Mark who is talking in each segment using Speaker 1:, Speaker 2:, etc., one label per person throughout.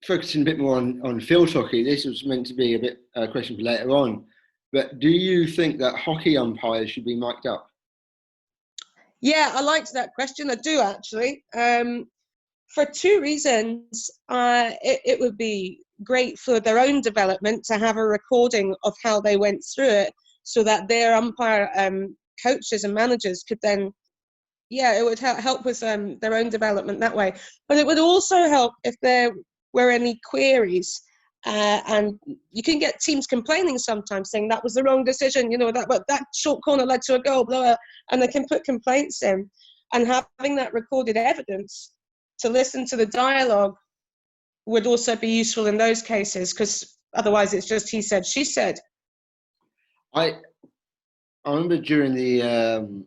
Speaker 1: focusing a bit more on field hockey, this was meant to be a bit a question for later on, but do you think that hockey umpires should be mic'd up?
Speaker 2: Yeah, I liked that question. I do, actually. For two reasons. It would be great for their own development to have a recording of how they went through it, so that their umpire coaches and managers could then, it would help with their own development that way. But it would also help if there were any queries, and you can get teams complaining sometimes, saying that was the wrong decision, that short corner led to a goal, blah, blah, and they can put complaints in. And having that recorded evidence to listen to the dialogue would also be useful in those cases, because otherwise it's just he said, she said.
Speaker 1: I remember during the I think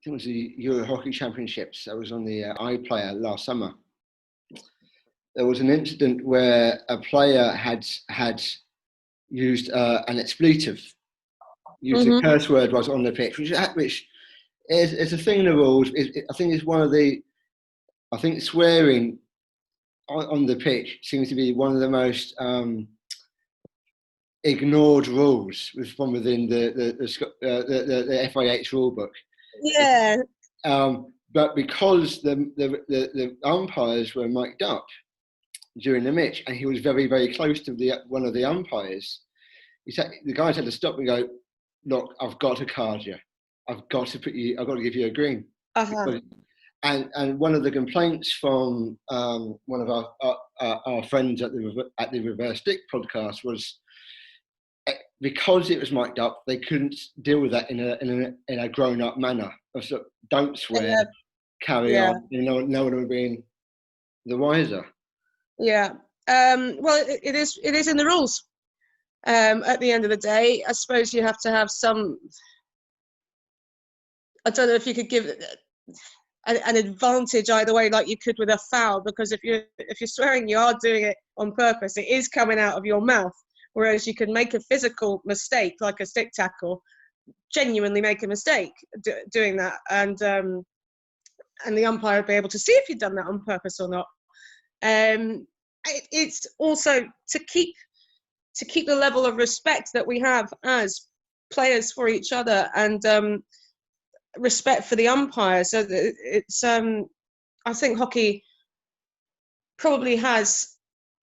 Speaker 1: it was the Euro Hockey Championships, I was on the iPlayer last summer. There was an incident where a player had used an expletive, used a curse word was on the pitch, which is a thing in the rules. I think it's one of the, I think swearing on the pitch seems to be one of the most ignored rules from within the FIH rulebook.
Speaker 2: Yeah.
Speaker 1: But because the umpires were mic'd up during the match, and he was very, very close to one of the umpires, the guys had to stop and go, "Look, I've got to card you. I've got to give you a green."
Speaker 2: Uh-huh.
Speaker 1: And one of the complaints from one of our friends at the Reverse Stick podcast was, because it was mic'd up, they couldn't deal with that in a grown-up manner. So don't swear, carry on. No one will be the wiser. Yeah.
Speaker 2: Well, it is in the rules. At the end of the day, I suppose you have to have some. I don't know if you could give an advantage either way, like you could with a foul, because if you're swearing, you are doing it on purpose. It is coming out of your mouth. Whereas you can make a physical mistake, like a stick tackle, genuinely make a mistake doing that, and the umpire would be able to see if you've done that on purpose or not. It's also to keep the level of respect that we have as players for each other, and respect for the umpire. So it's I think hockey probably has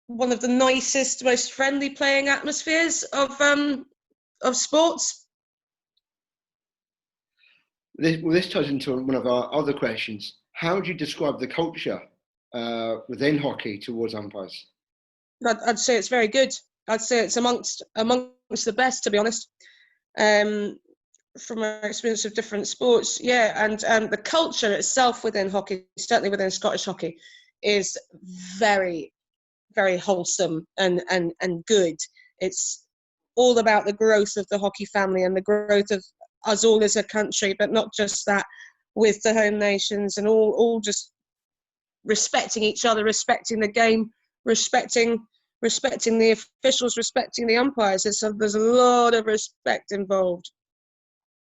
Speaker 2: one of the nicest, most friendly playing atmospheres of sports.
Speaker 1: This ties into one of our other questions. How would you describe the culture within hockey towards umpires?
Speaker 2: I'd say it's very good. I'd say it's amongst the best, to be honest. From our experience of different sports, and the culture itself within hockey, certainly within Scottish hockey, is very, very wholesome and good. It's all about the growth of the hockey family and the growth of us all as a country, but not just that, with the home nations, and all just respecting each other, respecting the game, respecting the officials, respecting the umpires. There's a lot of respect involved.